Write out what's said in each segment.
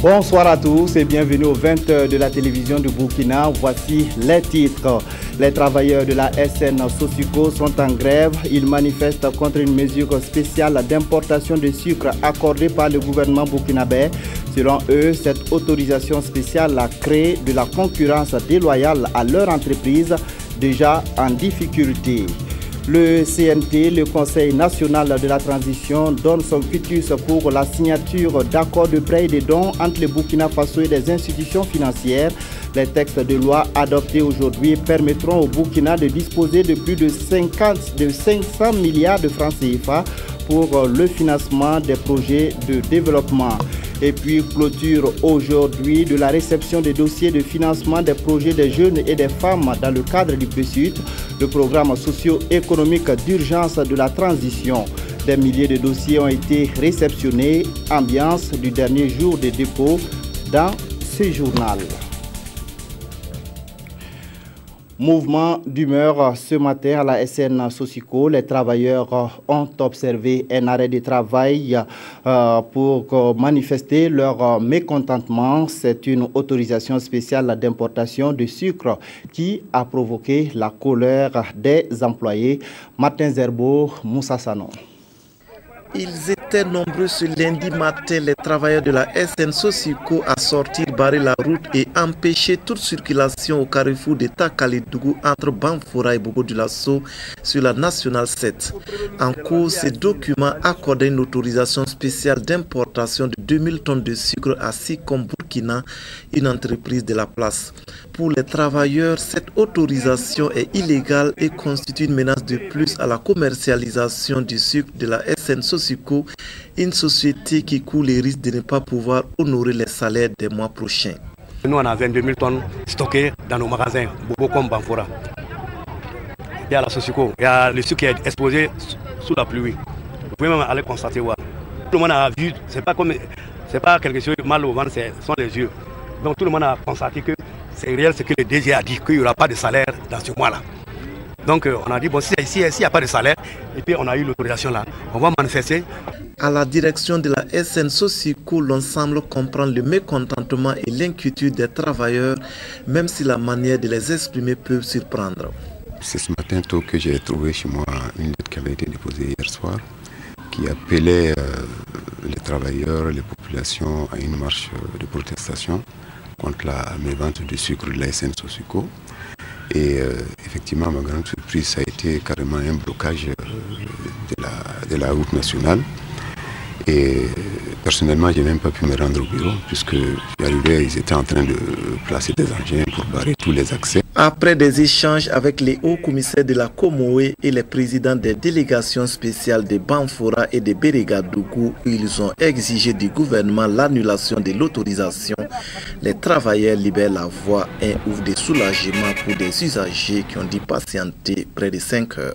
Bonsoir à tous et bienvenue aux 20h de la télévision du Burkina. Voici les titres. Les travailleurs de la SN Sosiko sont en grève. Ils manifestent contre une mesure spéciale d'importation de sucre accordée par le gouvernement burkinabé. Selon eux, cette autorisation spéciale a créé de la concurrence déloyale à leur entreprise déjà en difficulté. Le CNT, le Conseil national de la transition, donne son quitus pour la signature d'accords de prêt et de dons entre le Burkina Faso et des institutions financières. Les textes de loi adoptés aujourd'hui permettront au Burkina de disposer de plus de 500 milliards de francs CFA pour le financement des projets de développement. Et puis clôture aujourd'hui de la réception des dossiers de financement des projets des jeunes et des femmes dans le cadre du PSUT, le programme socio-économique d'urgence de la transition. Des milliers de dossiers ont été réceptionnés, ambiance du dernier jour de dépôt dans ce journal. Mouvement d'humeur ce matin à la SN Sosiko. Les travailleurs ont observé un arrêt de travail pour manifester leur mécontentement. C'est une autorisation spéciale d'importation de sucre qui a provoqué la colère des employés. Martin Zerbo, Moussa Sanon. Ils étaient nombreux ce lundi matin, les travailleurs de la SN Sosiko, à sortir, barrer la route et empêcher toute circulation au carrefour de Takalidougou entre Banfora et Bobo-Dioulasso sur la Nationale 7. En cause, ces documents accordaient une autorisation spéciale d'importation de 2000 tonnes de sucre à Sikom Burkina, une entreprise de la place. Pour les travailleurs, cette autorisation est illégale et constitue une menace de plus à la commercialisation du sucre de la SN Sosiko, une société qui court les risques de ne pas pouvoir honorer les salaires des mois prochains. Nous, on a 22 000 tonnes stockées dans nos magasins, Bobo comme Banfora. Il y a la Sosiko, il y a le sucre qui est exposé sous la pluie. Vous pouvez même aller constater. Tout le monde a vu, c'est pas quelque chose de mal au ventre, ce sont les yeux. Donc tout le monde a constaté que c'est réel ce que le DG a dit, qu'il n'y aura pas de salaire dans ce mois-là. Donc on a dit, bon, s'il n'y a pas de salaire, et puis on a eu l'autorisation là, on va manifester. À la direction de la SN Sosiko, l'ensemble comprend le mécontentement et l'inquiétude des travailleurs, même si la manière de les exprimer peut surprendre. C'est ce matin tôt que j'ai trouvé chez moi une lettre qui avait été déposée hier soir, qui appelait les travailleurs, les populations à une marche de protestation contre la mévente du sucre de la SN Sosiko. Et effectivement, ma grande surprise, ça a été carrément un blocage de la route nationale. Et personnellement, je n'ai même pas pu me rendre au bureau, puisque j'arrivais, ils étaient en train de placer des engins pour barrer tous les accès. Après des échanges avec les hauts commissaires de la Comoé et les présidents des délégations spéciales de Banfora et de Bérégadougou, ils ont exigé du gouvernement l'annulation de l'autorisation. Les travailleurs libèrent la voie et ouvrent des soulagements pour des usagers qui ont dû patienter près de 5 heures.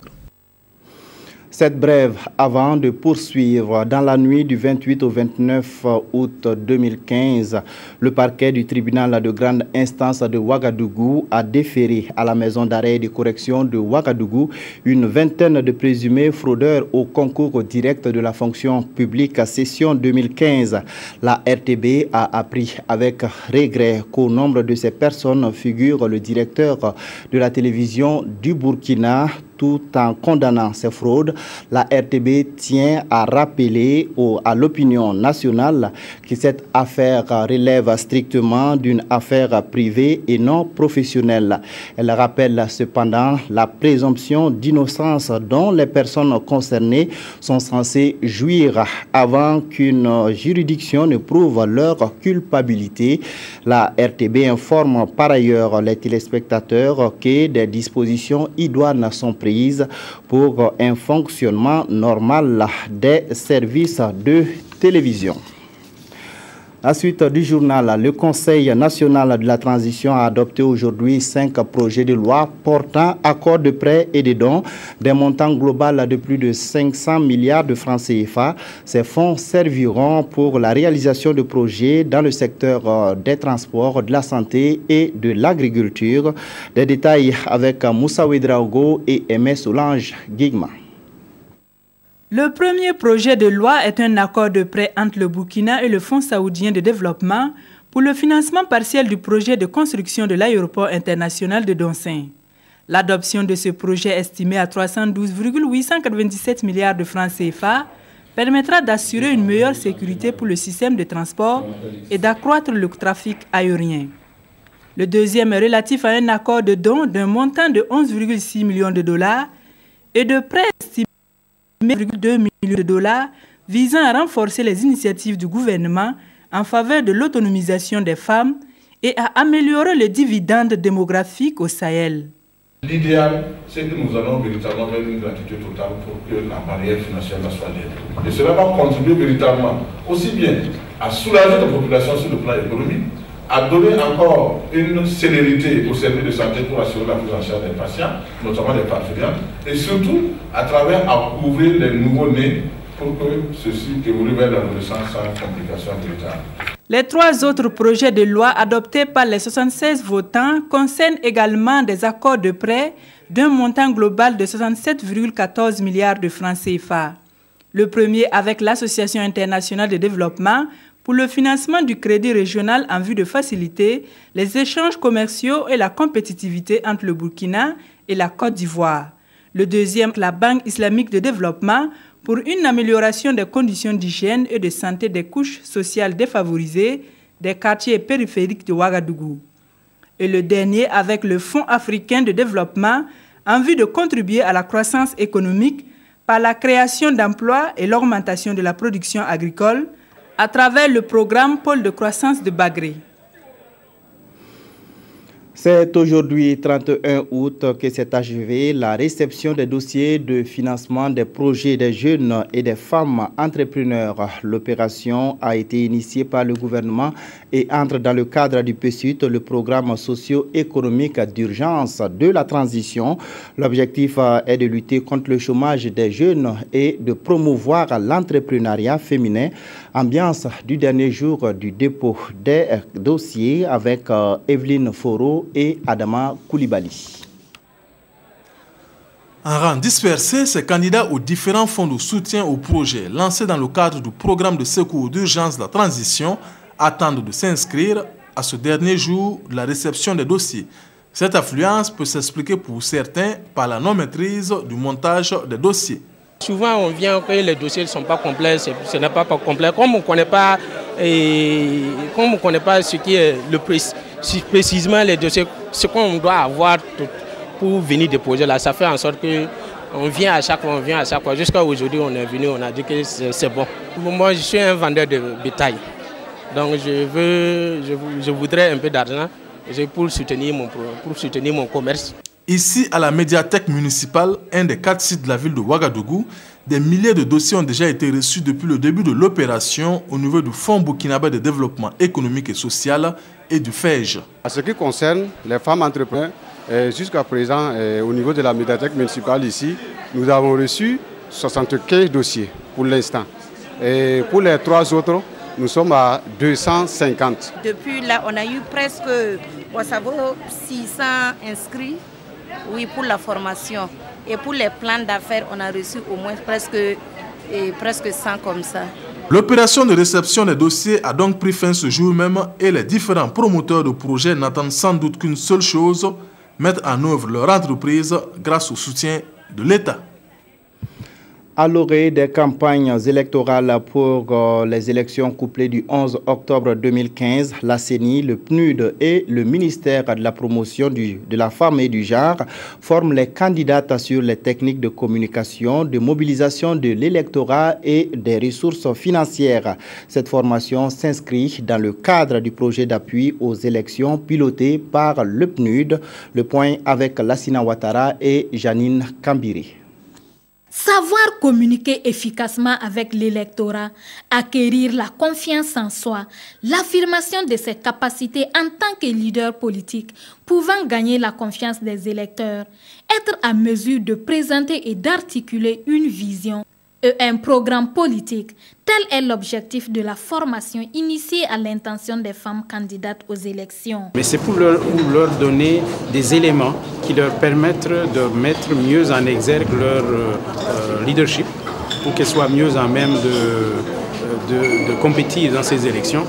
Cette brève avant de poursuivre. Dans la nuit du 28 au 29 août 2015, le parquet du tribunal de grande instance de Ouagadougou a déféré à la maison d'arrêt et de correction de Ouagadougou une vingtaine de présumés fraudeurs au concours direct de la fonction publique à session 2015. La RTB a appris avec regret qu'au nombre de ces personnes figure le directeur de la télévision du Burkina. Tout en condamnant ces fraudes, la RTB tient à rappeler à l'opinion nationale que cette affaire relève strictement d'une affaire privée et non professionnelle. Elle rappelle cependant la présomption d'innocence dont les personnes concernées sont censées jouir avant qu'une juridiction ne prouve leur culpabilité. La RTB informe par ailleurs les téléspectateurs que des dispositions idoines sont prises pour un fonctionnement normal des services de télévision. À suite du journal, le Conseil national de la transition a adopté aujourd'hui 5 projets de loi portant accord de prêt et de dons d'un montant global de plus de 500 milliards de francs CFA. Ces fonds serviront pour la réalisation de projets dans le secteur des transports, de la santé et de l'agriculture. Des détails avec Moussa Ouedraogo et Aimé Solange Guigma. Le premier projet de loi est un accord de prêt entre le Burkina et le Fonds saoudien de développement pour le financement partiel du projet de construction de l'aéroport international de Doncin. L'adoption de ce projet estimé à 312,897 milliards de francs CFA permettra d'assurer une meilleure sécurité pour le système de transport et d'accroître le trafic aérien. Le deuxième est relatif à un accord de don d'un montant de 11,6 millions de dollars et de prêts estimés à 2 millions de dollars visant à renforcer les initiatives du gouvernement en faveur de l'autonomisation des femmes et à améliorer les dividendes démographiques au Sahel. L'idéal, c'est que nous allons véritablement vers une gratuité totale pour que la barrière financière soit l'aide. Et cela va contribuer véritablement aussi bien à soulager la population sur le plan économique, à donner encore une célérité au service de santé pour assurer la prise en charge des patients, notamment des partenaires, et surtout à travers à couvrir les nouveaux-nés pour que ceux-ci évoluent vers l'adolescence sans complications véritables. Les 3 autres projets de loi adoptés par les 76 votants concernent également des accords de prêt d'un montant global de 67,14 milliards de francs CFA. Le premier avec l'Association internationale de développement pour le financement du crédit régional en vue de faciliter les échanges commerciaux et la compétitivité entre le Burkina et la Côte d'Ivoire. Le deuxième, la Banque islamique de développement pour une amélioration des conditions d'hygiène et de santé des couches sociales défavorisées des quartiers périphériques de Ouagadougou. Et le dernier avec le Fonds africain de développement en vue de contribuer à la croissance économique par la création d'emplois et l'augmentation de la production agricole à travers le programme Pôle de croissance de Bagré. C'est aujourd'hui 31 août que s'est achevée la réception des dossiers de financement des projets des jeunes et des femmes entrepreneurs. L'opération a été initiée par le gouvernement et entre dans le cadre du PSUT, le programme socio-économique d'urgence de la transition. L'objectif est de lutter contre le chômage des jeunes et de promouvoir l'entrepreneuriat féminin. Ambiance du dernier jour du dépôt des dossiers avec Evelyne Foro et Adama Koulibaly. En rang dispersé, ces candidats aux différents fonds de soutien au projet lancés dans le cadre du programme de secours d'urgence de la transition attendent de s'inscrire à ce dernier jour de la réception des dossiers. Cette affluence peut s'expliquer pour certains par la non-maîtrise du montage des dossiers. Souvent, on vient que les dossiers ne sont pas complets, ce n'est pas complet. Comme on ne connaît pas, ce qui est précisément les dossiers, ce qu'on doit avoir pour venir déposer là, ça fait en sorte qu'on vient à chaque fois, Jusqu'à aujourd'hui, on est venu, on a dit que c'est bon. Moi, je suis un vendeur de bétail. Donc, je voudrais un peu d'argent pour soutenir mon commerce. Ici, à la médiathèque municipale, un des 4 sites de la ville de Ouagadougou, des milliers de dossiers ont déjà été reçus depuis le début de l'opération au niveau du Fonds burkinabé de développement économique et social et du FEJ. En ce qui concerne les femmes entrepreneurs, jusqu'à présent, au niveau de la médiathèque municipale ici, nous avons reçu 75 dossiers pour l'instant. Et pour les 3 autres, nous sommes à 250. Depuis là, on a eu presque 600 inscrits. Oui, pour la formation. Et pour les plans d'affaires, on a reçu au moins presque 100 comme ça. L'opération de réception des dossiers a donc pris fin ce jour même et les différents promoteurs de projets n'attendent sans doute qu'une seule chose, mettre en œuvre leur entreprise grâce au soutien de l'État. À l'orée des campagnes électorales pour les élections couplées du 11 octobre 2015, la CENI, le PNUD et le ministère de la promotion de la femme et du genre forment les candidates sur les techniques de communication, de mobilisation de l'électorat et des ressources financières. Cette formation s'inscrit dans le cadre du projet d'appui aux élections piloté par le PNUD. Le point avec Lassina Ouattara et Janine Kambiri. Savoir communiquer efficacement avec l'électorat, acquérir la confiance en soi, l'affirmation de ses capacités en tant que leader politique, pouvant gagner la confiance des électeurs, être à mesure de présenter et d'articuler une vision et un programme politique. Tel est l'objectif de la formation initiée à l'intention des femmes candidates aux élections. Mais c'est pour leur donner des éléments qui leur permettent de mettre mieux en exergue leur leadership pour qu'elles soient mieux en même de compétir dans ces élections,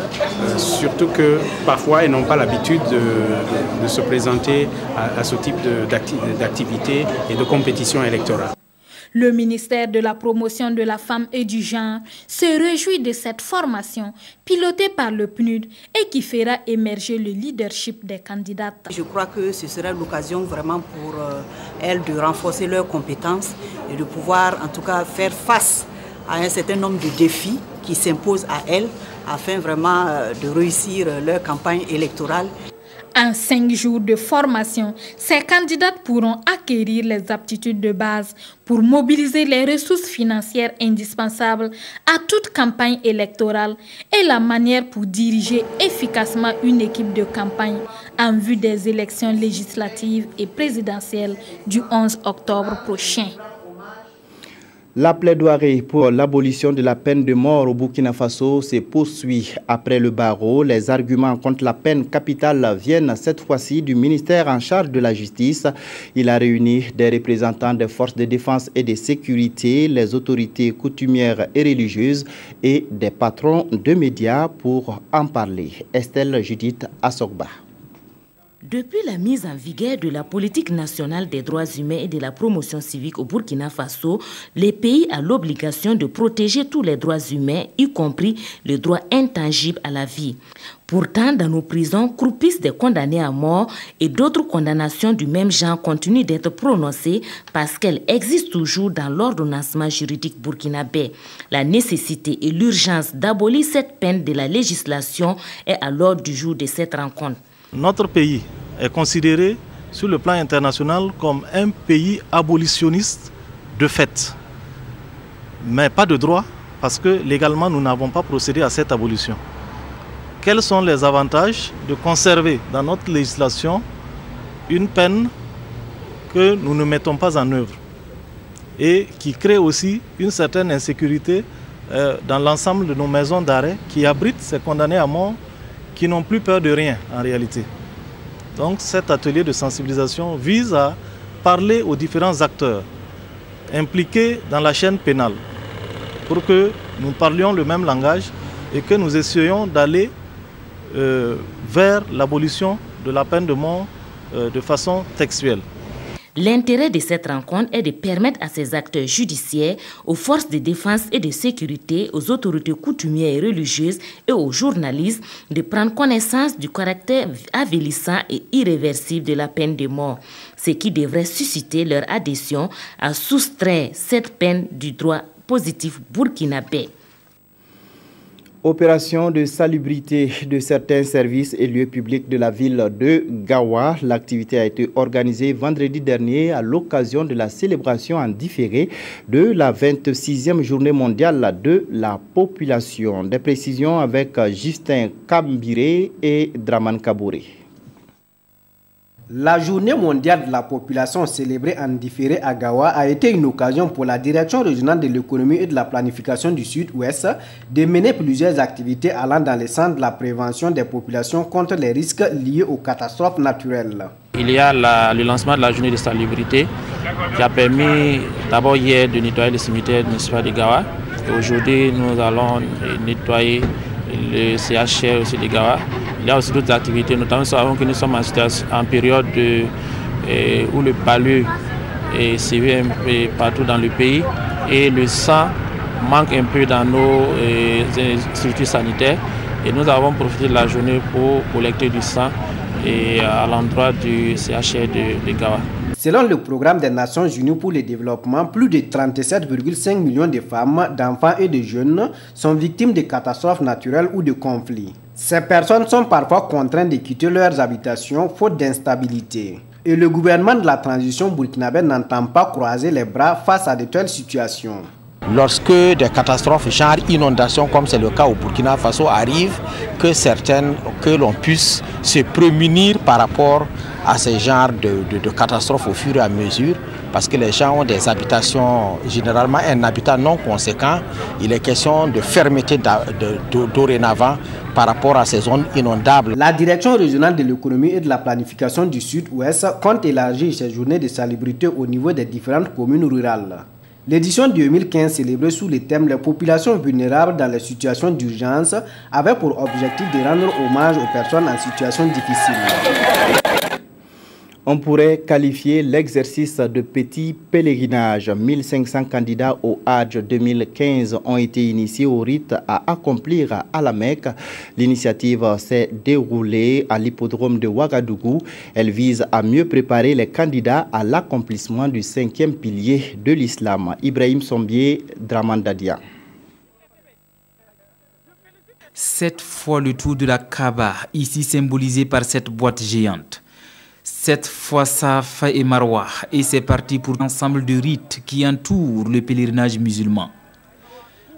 surtout que parfois elles n'ont pas l'habitude de se présenter à ce type d'activité et de compétition électorale. Le ministère de la Promotion de la Femme et du Genre se réjouit de cette formation pilotée par le PNUD et qui fera émerger le leadership des candidates. Je crois que ce sera l'occasion vraiment pour elles de renforcer leurs compétences et de pouvoir en tout cas faire face à un certain nombre de défis qui s'imposent à elles afin vraiment de réussir leur campagne électorale. En 5 jours de formation, ces candidates pourront acquérir les aptitudes de base pour mobiliser les ressources financières indispensables à toute campagne électorale et la manière pour diriger efficacement une équipe de campagne en vue des élections législatives et présidentielles du 11 octobre prochain. La plaidoirie pour l'abolition de la peine de mort au Burkina Faso se poursuit. Après le barreau, les arguments contre la peine capitale viennent cette fois-ci du ministère en charge de la justice. Il a réuni des représentants des forces de défense et de sécurité, les autorités coutumières et religieuses et des patrons de médias pour en parler. Estelle Judith Assogba. Depuis la mise en vigueur de la politique nationale des droits humains et de la promotion civique au Burkina Faso, les pays ont l'obligation de protéger tous les droits humains, y compris le droit intangible à la vie. Pourtant, dans nos prisons, croupissent des condamnés à mort et d'autres condamnations du même genre continuent d'être prononcées parce qu'elles existent toujours dans l'ordonnancement juridique burkinabé. La nécessité et l'urgence d'abolir cette peine de la législation est à l'ordre du jour de cette rencontre. Notre pays est considéré sur le plan international comme un pays abolitionniste de fait, mais pas de droit parce que légalement nous n'avons pas procédé à cette abolition. Quels sont les avantages de conserver dans notre législation une peine que nous ne mettons pas en œuvre et qui crée aussi une certaine insécurité dans l'ensemble de nos maisons d'arrêt qui abritent ces condamnés à mort qui n'ont plus peur de rien en réalité. Donc cet atelier de sensibilisation vise à parler aux différents acteurs impliqués dans la chaîne pénale pour que nous parlions le même langage et que nous essayions d'aller vers l'abolition de la peine de mort de façon textuelle. L'intérêt de cette rencontre est de permettre à ces acteurs judiciaires, aux forces de défense et de sécurité, aux autorités coutumières et religieuses et aux journalistes de prendre connaissance du caractère avilissant et irréversible de la peine de mort, ce qui devrait susciter leur adhésion à soustraire cette peine du droit positif burkinabé. Opération de salubrité de certains services et lieux publics de la ville de Gawa. L'activité a été organisée vendredi dernier à l'occasion de la célébration en différé de la 26e journée mondiale de la population. Des précisions avec Justin Kambiré et Draman Kabouré. La journée mondiale de la population célébrée en différé à Gawa a été une occasion pour la direction régionale de l'économie et de la planification du Sud-Ouest de mener plusieurs activités allant dans le sens de la prévention des populations contre les risques liés aux catastrophes naturelles. Il y a le lancement de la journée de salubrité qui a permis d'abord hier de nettoyer le cimetière municipal de Gawa. Aujourd'hui, nous allons nettoyer le CHR aussi de Gawa. Il y a aussi d'autres activités, notamment savons que nous sommes en période où le palu est sévère un peu partout dans le pays et le sang manque un peu dans nos structures sanitaires. Et nous avons profité de la journée pour collecter du sang à l'endroit du CHR de Gawa. Selon le programme des Nations Unies pour le développement, plus de 37,5 millions de femmes, d'enfants et de jeunes sont victimes de catastrophes naturelles ou de conflits. Ces personnes sont parfois contraintes de quitter leurs habitations faute d'instabilité. Et le gouvernement de la transition burkinabé n'entend pas croiser les bras face à de telles situations. Lorsque des catastrophes genre inondations comme c'est le cas au Burkina Faso arrivent, que l'on puisse se prémunir par rapport à ces genres de catastrophes au fur et à mesure, parce que les gens ont des habitations, généralement un habitat non conséquent. Il est question de fermeté dorénavant par rapport à ces zones inondables. La direction régionale de l'économie et de la planification du Sud-Ouest compte élargir ces journées de salubrité au niveau des différentes communes rurales. L'édition 2015 célébrée sous le thème « Les populations vulnérables dans les situations d'urgence » avait pour objectif de rendre hommage aux personnes en situation difficile. On pourrait qualifier l'exercice de petit pèlerinage. 1500 candidats au Hajj 2015 ont été initiés au rite à accomplir à la Mecque. L'initiative s'est déroulée à l'hippodrome de Ouagadougou. Elle vise à mieux préparer les candidats à l'accomplissement du 5e pilier de l'islam. Ibrahim Sombier, Dramandadia. 7 fois le tour de la Kaaba, ici symbolisé par cette boîte géante. 7 fois Safa et Marwa, et c'est parti pour l'ensemble de rites qui entourent le pèlerinage musulman.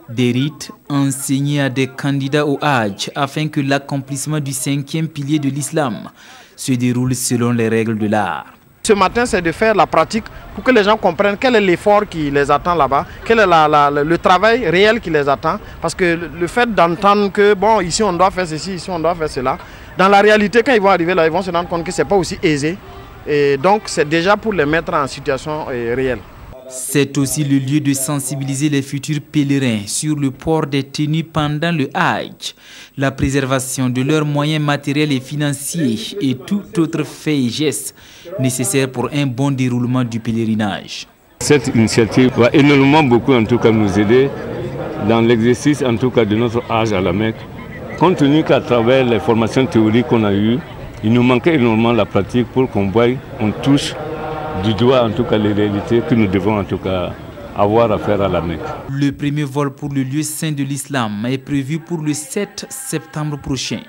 Des rites enseignés à des candidats au Hajj afin que l'accomplissement du 5e pilier de l'islam se déroule selon les règles de l'art. Ce matin, c'est de faire la pratique pour que les gens comprennent quel est l'effort qui les attend là-bas, quel est le travail réel qui les attend. Parce que le fait d'entendre que, bon, ici on doit faire ceci, ici on doit faire cela, dans la réalité, quand ils vont arriver là, ils vont se rendre compte que ce n'est pas aussi aisé. Et donc, c'est déjà pour les mettre en situation réelle. C'est aussi le lieu de sensibiliser les futurs pèlerins sur le port des tenues pendant le Hajj, la préservation de leurs moyens matériels et financiers et tout autre fait et geste nécessaire pour un bon déroulement du pèlerinage. Cette initiative va énormément beaucoup en tout cas nous aider dans l'exercice en tout cas de notre Hajj à la Mecque. Compte tenu qu'à travers les formations théoriques qu'on a eues, il nous manquait énormément la pratique pour qu'on voie, on touche du doigt en tout cas les réalités que nous devons en tout cas avoir à faire à la Mecque. Le premier vol pour le lieu saint de l'islam est prévu pour le 7 septembre prochain.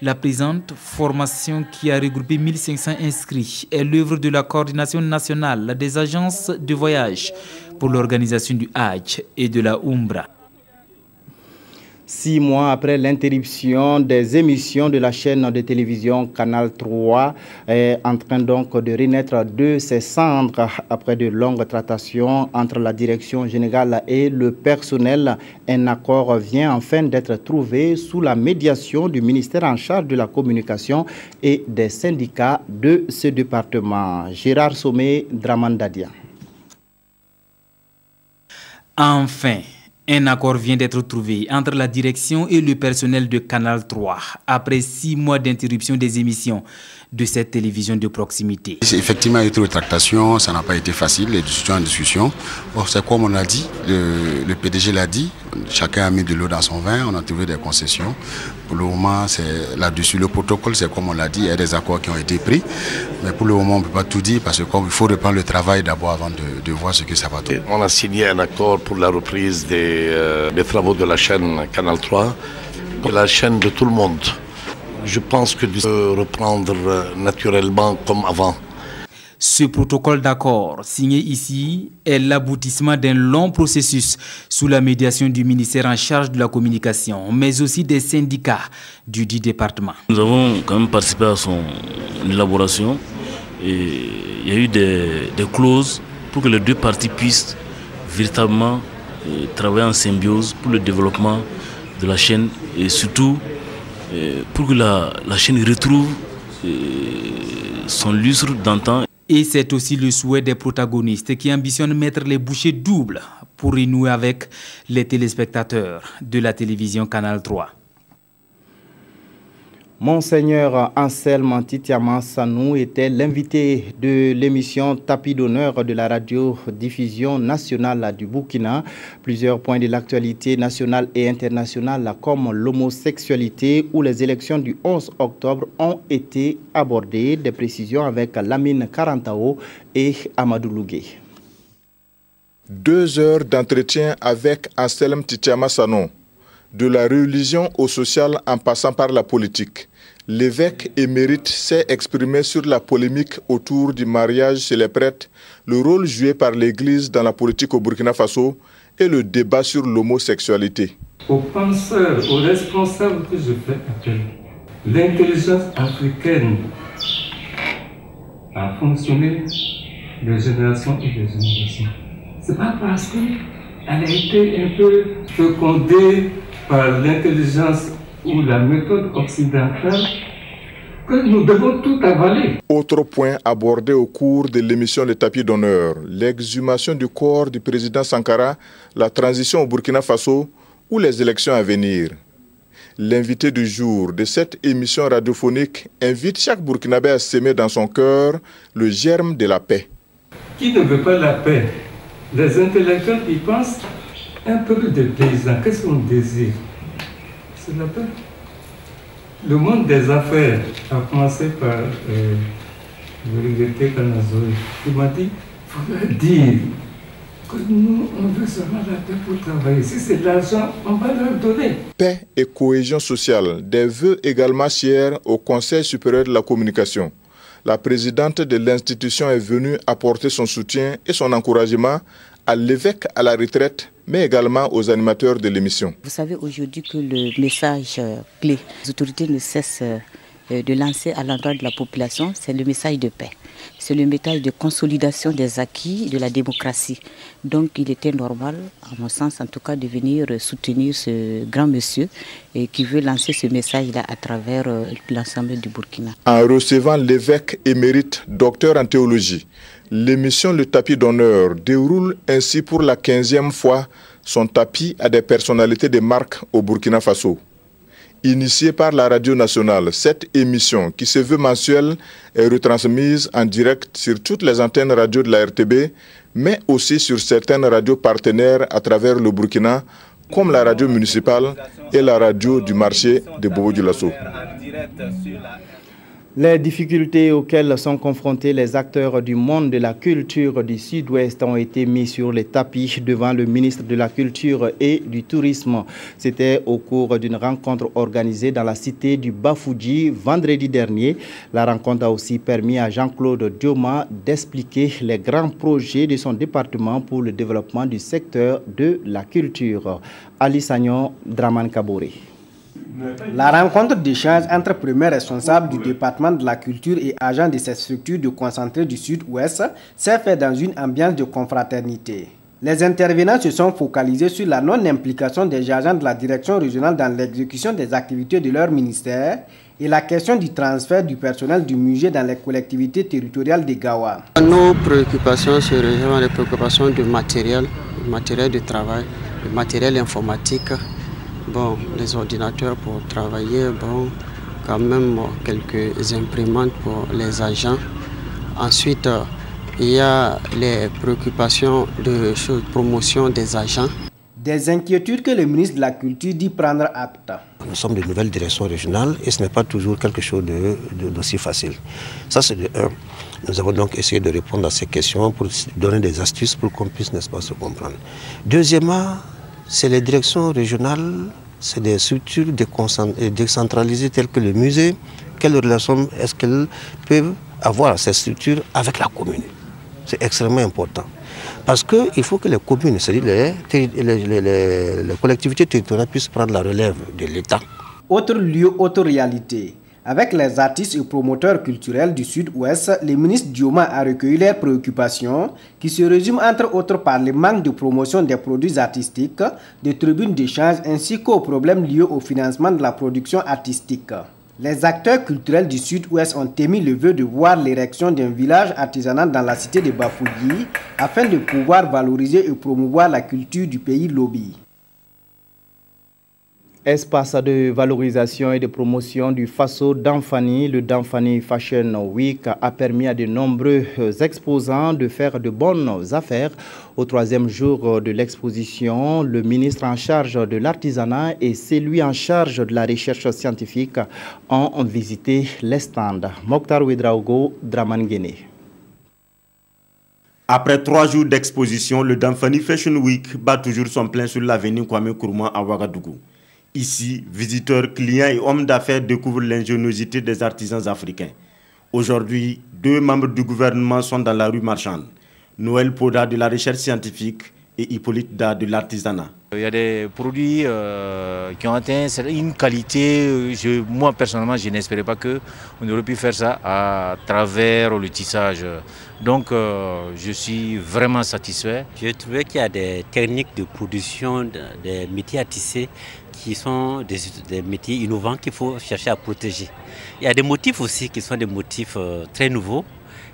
La présente formation qui a regroupé 1500 inscrits est l'œuvre de la coordination nationale des agences de voyage pour l'organisation du Hajj et de la Umrah. 6 mois après l'interruption des émissions de la chaîne de télévision Canal 3 est en train donc de renaître de ses cendres après de longues tractations entre la direction générale et le personnel. Un accord vient enfin d'être trouvé sous la médiation du ministère en charge de la communication et des syndicats de ce département. Gérard Sommet, Dramandadia. Enfin, un accord vient d'être trouvé entre la direction et le personnel de Canal 3 après 6 mois d'interruption des émissions de cette télévision de proximité. Effectivement, il y a eu des tractations, ça n'a pas été facile, les discussions en discussion. Bon, c'est comme on a dit, le PDG l'a dit, chacun a mis de l'eau dans son vin, on a trouvé des concessions. Pour le moment, c'est là-dessus. Le protocole, c'est comme on l'a dit, il y a des accords qui ont été pris. Mais pour le moment, on ne peut pas tout dire parce qu'il faut reprendre le travail d'abord avant de voir ce que ça va donner. On a signé un accord pour la reprise des travaux de la chaîne Canal 3, la chaîne de tout le monde. Je pense que de reprendre naturellement comme avant. Ce protocole d'accord signé ici est l'aboutissement d'un long processus sous la médiation du ministère en charge de la communication, mais aussi des syndicats du dit département. Nous avons quand même participé à son élaboration et il y a eu des clauses pour que les deux parties puissent véritablement travailler en symbiose pour le développement de la chaîne et surtout pour que la chaîne retrouve son lustre d'antan. Et c'est aussi le souhait des protagonistes qui ambitionnent mettre les bouchées doubles pour renouer avec les téléspectateurs de la télévision Canal 3. Monseigneur Anselme Titiama Sanou était l'invité de l'émission Tapis d'honneur de la radiodiffusion nationale du Burkina. Plusieurs points de l'actualité nationale et internationale comme l'homosexualité ou les élections du 11 octobre ont été abordés. Des précisions avec Lamine Karantao et Amadou Lougué. 2 heures d'entretien avec Anselme Titiama Sanou. De la religion au social en passant par la politique. L'évêque émérite s'est exprimé sur la polémique autour du mariage chez les prêtres, le rôle joué par l'Église dans la politique au Burkina Faso et le débat sur l'homosexualité. Aux penseurs, aux responsables que je fais appel, l'intelligence africaine a fonctionné de génération et de génération. C'est pas parce qu'elle a été un peu fécondée par l'intelligence ou la méthode occidentale que nous devons tout avaler. Autre point abordé au cours de l'émission Le Tapis d'honneur, l'exhumation du corps du président Sankara, la transition au Burkina Faso ou les élections à venir. L'invité du jour de cette émission radiophonique invite chaque Burkinabé à s'aimer dans son cœur le germe de la paix. Qui ne veut pas la paix? Les intellectuels y pensent. Un peuple de paysans, qu'est-ce qu'on désire? C'est la paix. Le monde des affaires a commencé par le regretté Kanazoé. Il m'a dit, il faudrait dire que nous, on veut seulement la paix pour travailler. Si c'est de l'argent, on va leur donner. Paix et cohésion sociale, des vœux également chers au Conseil supérieur de la communication. La présidente de l'institution est venue apporter son soutien et son encouragement à l'évêque à la retraite, mais également aux animateurs de l'émission. Vous savez aujourd'hui que le message clé, les autorités ne cessent de lancer à l'endroit de la population, c'est le message de paix. C'est le message de consolidation des acquis de la démocratie. Donc il était normal, à mon sens en tout cas, de venir soutenir ce grand monsieur et qui veut lancer ce message-là à travers l'ensemble du Burkina. En recevant l'évêque émérite, docteur en théologie, l'émission Le Tapis d'honneur déroule ainsi pour la 15e fois son tapis à des personnalités de marque au Burkina Faso. Initiée par la radio nationale, cette émission, qui se veut mensuelle, est retransmise en direct sur toutes les antennes radio de la RTB, mais aussi sur certaines radios partenaires à travers le Burkina, comme la radio municipale et la radio du marché de Bobo-Dioulasso. Les difficultés auxquelles sont confrontés les acteurs du monde de la culture du Sud-Ouest ont été mis sur les tapis devant le ministre de la Culture et du Tourisme. C'était au cours d'une rencontre organisée dans la cité du Bafouji vendredi dernier. La rencontre a aussi permis à Jean-Claude Dioma d'expliquer les grands projets de son département pour le développement du secteur de la culture. Ali Sagnon, Draman Kabouré. La rencontre d'échange entre premiers responsables du département de la culture et agents de ces structures de concentrés du Sud-Ouest s'est fait dans une ambiance de confraternité. Les intervenants se sont focalisés sur la non-implication des agents de la direction régionale dans l'exécution des activités de leur ministère et la question du transfert du personnel du musée dans les collectivités territoriales de Gawa. Nos préoccupations se rejoignent les préoccupations de matériel de travail, le matériel informatique. Bon, les ordinateurs pour travailler, bon, quand même quelques imprimantes pour les agents. Ensuite, il y a les préoccupations de promotion des agents. Des inquiétudes que le ministre de la Culture dit prendre acte. Nous sommes de nouvelles directions régionales et ce n'est pas toujours quelque chose d'aussi facile. Ça, c'est de un. Nous avons donc essayé de répondre à ces questions pour donner des astuces pour qu'on puisse, n'est-ce pas, se comprendre. Deuxièmement, c'est les directions régionales, c'est des structures décentralisées telles que le musée. Quelle relation est-ce qu'elles peuvent avoir, ces structures, avec la commune? C'est extrêmement important. Parce qu'il faut que les communes, c'est-à-dire les collectivités territoriales puissent prendre la relève de l'État. Autre lieu, autre réalité. Avec les artistes et promoteurs culturels du Sud-Ouest, le ministre Dioma a recueilli leurs préoccupations qui se résument entre autres par le manque de promotion des produits artistiques, des tribunes d'échange ainsi qu'aux problèmes liés au financement de la production artistique. Les acteurs culturels du Sud-Ouest ont émis le vœu de voir l'érection d'un village artisanal dans la cité de Bafouji afin de pouvoir valoriser et promouvoir la culture du pays Lobi. Espace de valorisation et de promotion du Faso Damfani, le Damfani Fashion Week a permis à de nombreux exposants de faire de bonnes affaires. Au troisième jour de l'exposition, le ministre en charge de l'artisanat et celui en charge de la recherche scientifique ont visité les stands. Mokhtar Ouedraogo, Draman Guéné. Après 3 jours d'exposition, le Damfani Fashion Week bat toujours son plein sur l'avenue Kwame Nkrumah à Ouagadougou. Ici, visiteurs, clients et hommes d'affaires découvrent l'ingéniosité des artisans africains. Aujourd'hui, 2 membres du gouvernement sont dans la rue marchande. Noël Poda de la recherche scientifique et Hippolyte Da de l'artisanat. Il y a des produits qui ont atteint une qualité, moi personnellement je n'espérais pas qu'on aurait pu faire ça à travers le tissage. Donc je suis vraiment satisfait. J'ai trouvé qu'il y a des techniques de production des métiers à tisser qui sont des métiers innovants qu'il faut chercher à protéger. Il y a des motifs aussi qui sont des motifs très nouveaux.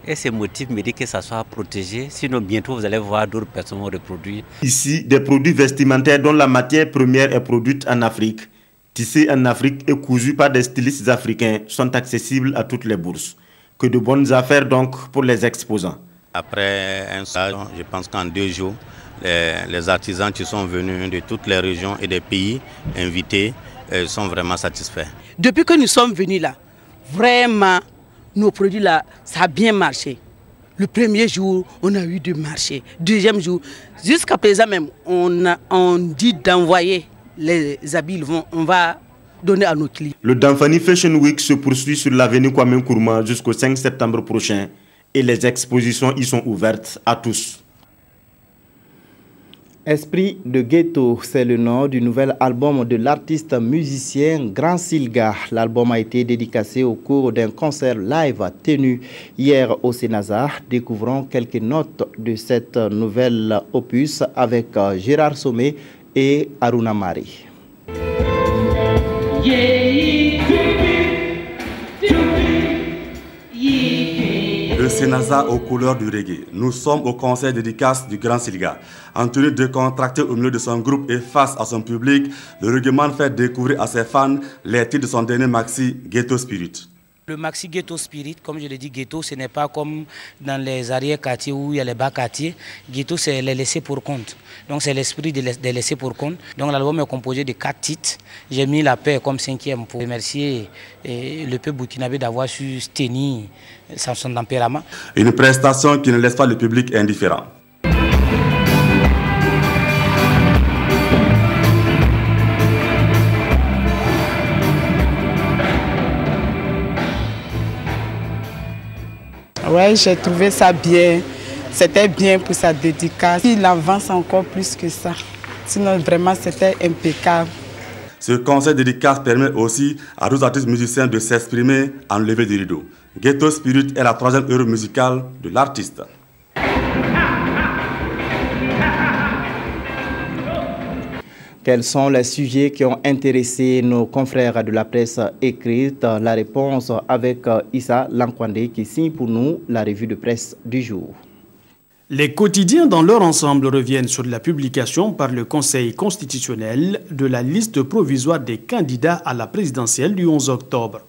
Et ces motifs méritent que ça soit protégé, sinon bientôt vous allez voir d'autres personnes reproduire. Ici, des produits vestimentaires dont la matière première est produite en Afrique, tissés en Afrique et cousus par des stylistes africains sont accessibles à toutes les bourses. Que de bonnes affaires donc pour les exposants. Après un stage, je pense qu'en 2 jours, les artisans qui sont venus de toutes les régions et des pays invités sont vraiment satisfaits. Depuis que nous sommes venus là, vraiment, nos produits là, ça a bien marché. Le premier jour, on a eu du marché. Deuxième jour, jusqu'à présent même, on dit d'envoyer les habits, on va donner à nos clients. Le Damphani Fashion Week se poursuit sur l'avenue Kwame Nkrumah jusqu'au 5 septembre prochain et les expositions y sont ouvertes à tous. Esprit de ghetto, c'est le nom du nouvel album de l'artiste musicien Grand Silga. L'album a été dédicacé au cours d'un concert live tenu hier au Cénazar. Découvrons quelques notes de cette nouvelle opus avec Gérard Sommet et Aruna Mari. Le Cénazar aux couleurs du reggae. Nous sommes au concert dédicace du Grand Silga. En tenue décontractée au milieu de son groupe et face à son public, le reggaeman fait découvrir à ses fans les titres de son dernier maxi Ghetto Spirit. Le maxi Ghetto Spirit, comme je l'ai dit, ghetto, ce n'est pas comme dans les arrière-quartiers où il y a les bas-quartiers. Ghetto, c'est les laissés pour compte. Donc c'est l'esprit des laissés pour compte. Donc l'album est composé de 4 titres. J'ai mis la paix comme 5e pour remercier le peuple burkinabé d'avoir su tenir son tempérament. Une prestation qui ne laisse pas le public indifférent. Ouais, j'ai trouvé ça bien. C'était bien pour sa dédicace. Il avance encore plus que ça. Sinon, vraiment, c'était impeccable. Ce concert dédicace permet aussi à 12 artistes musiciens de s'exprimer en levée du rideau. Ghetto Spirit est la 3e œuvre musicale de l'artiste. Quels sont les sujets qui ont intéressé nos confrères de la presse écrite? La réponse avec Issa Lankwande qui signe pour nous la revue de presse du jour. Les quotidiens dans leur ensemble reviennent sur la publication par le Conseil constitutionnel de la liste provisoire des candidats à la présidentielle du 11 octobre.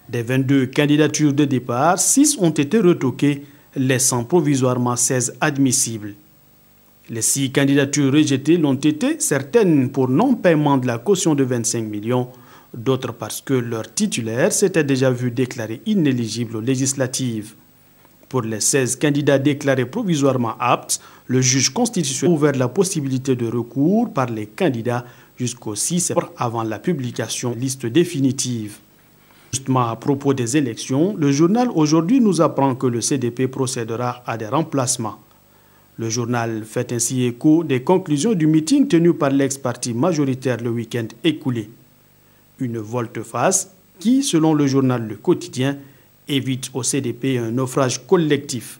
Des 22 candidatures de départ, 6 ont été retoquées, laissant provisoirement 16 admissibles. Les 6 candidatures rejetées l'ont été, certaines pour non-paiement de la caution de 25 millions, d'autres parce que leur titulaire s'était déjà vu déclaré inéligible aux législatives. Pour les 16 candidats déclarés provisoirement aptes, le juge constitutionnel a ouvert la possibilité de recours par les candidats jusqu'au 6 septembre avant la publication de la liste définitive. Justement à propos des élections, le journal aujourd'hui nous apprend que le CDP procédera à des remplacements. Le journal fait ainsi écho des conclusions du meeting tenu par l'ex-parti majoritaire le week-end écoulé. Une volte-face qui, selon le journal Le Quotidien, évite au CDP un naufrage collectif.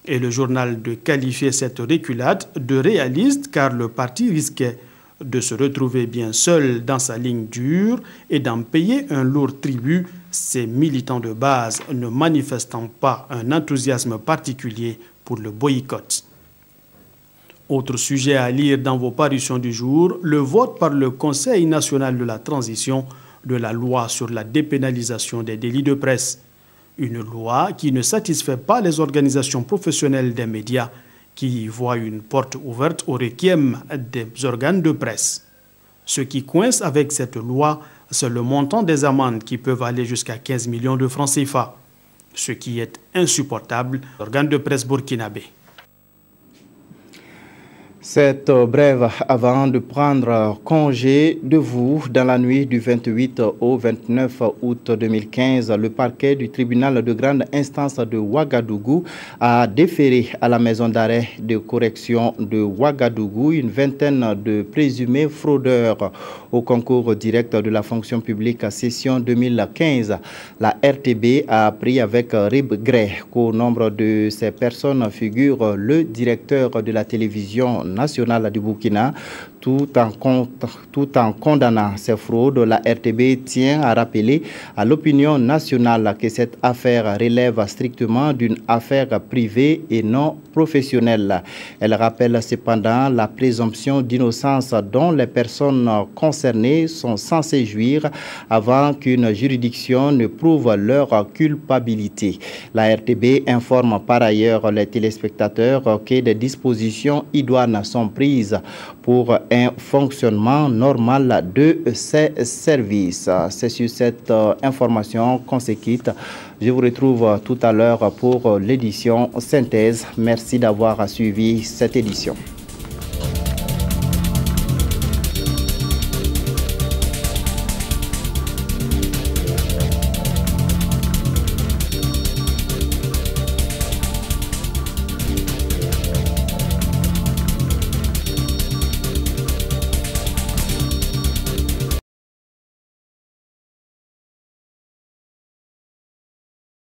Et le journal de qualifier cette reculade de réaliste car le parti risquait de se retrouver bien seul dans sa ligne dure et d'en payer un lourd tribut, ses militants de base ne manifestant pas un enthousiasme particulier pour le boycott. Autre sujet à lire dans vos parutions du jour, le vote par le Conseil national de la transition de la loi sur la dépénalisation des délits de presse. Une loi qui ne satisfait pas les organisations professionnelles des médias qui voient une porte ouverte au requiem des organes de presse. Ce qui coince avec cette loi, c'est le montant des amendes qui peuvent aller jusqu'à 15 millions de francs CFA, ce qui est insupportable pour les organes de presse burkinabé. Cette brève avant de prendre congé de vous dans la nuit du 28 au 29 août 2015, le parquet du tribunal de grande instance de Ouagadougou a déféré à la maison d'arrêt de correction de Ouagadougou une vingtaine de présumés fraudeurs au concours direct de la fonction publique à session 2015. La RTB a appris avec regret qu'au nombre de ces personnes figure le directeur de la télévision nationale du Burkina. Tout en condamnant ces fraudes, la RTB tient à rappeler à l'opinion nationale que cette affaire relève strictement d'une affaire privée et non professionnelle. Elle rappelle cependant la présomption d'innocence dont les personnes concernées sont censées jouir avant qu'une juridiction ne prouve leur culpabilité. La RTB informe par ailleurs les téléspectateurs que des dispositions idoines sont prises pour un fonctionnement normal de ces services. C'est sur cette information qu'on se quitte. Je vous retrouve tout à l'heure pour l'édition synthèse. Merci d'avoir suivi cette édition.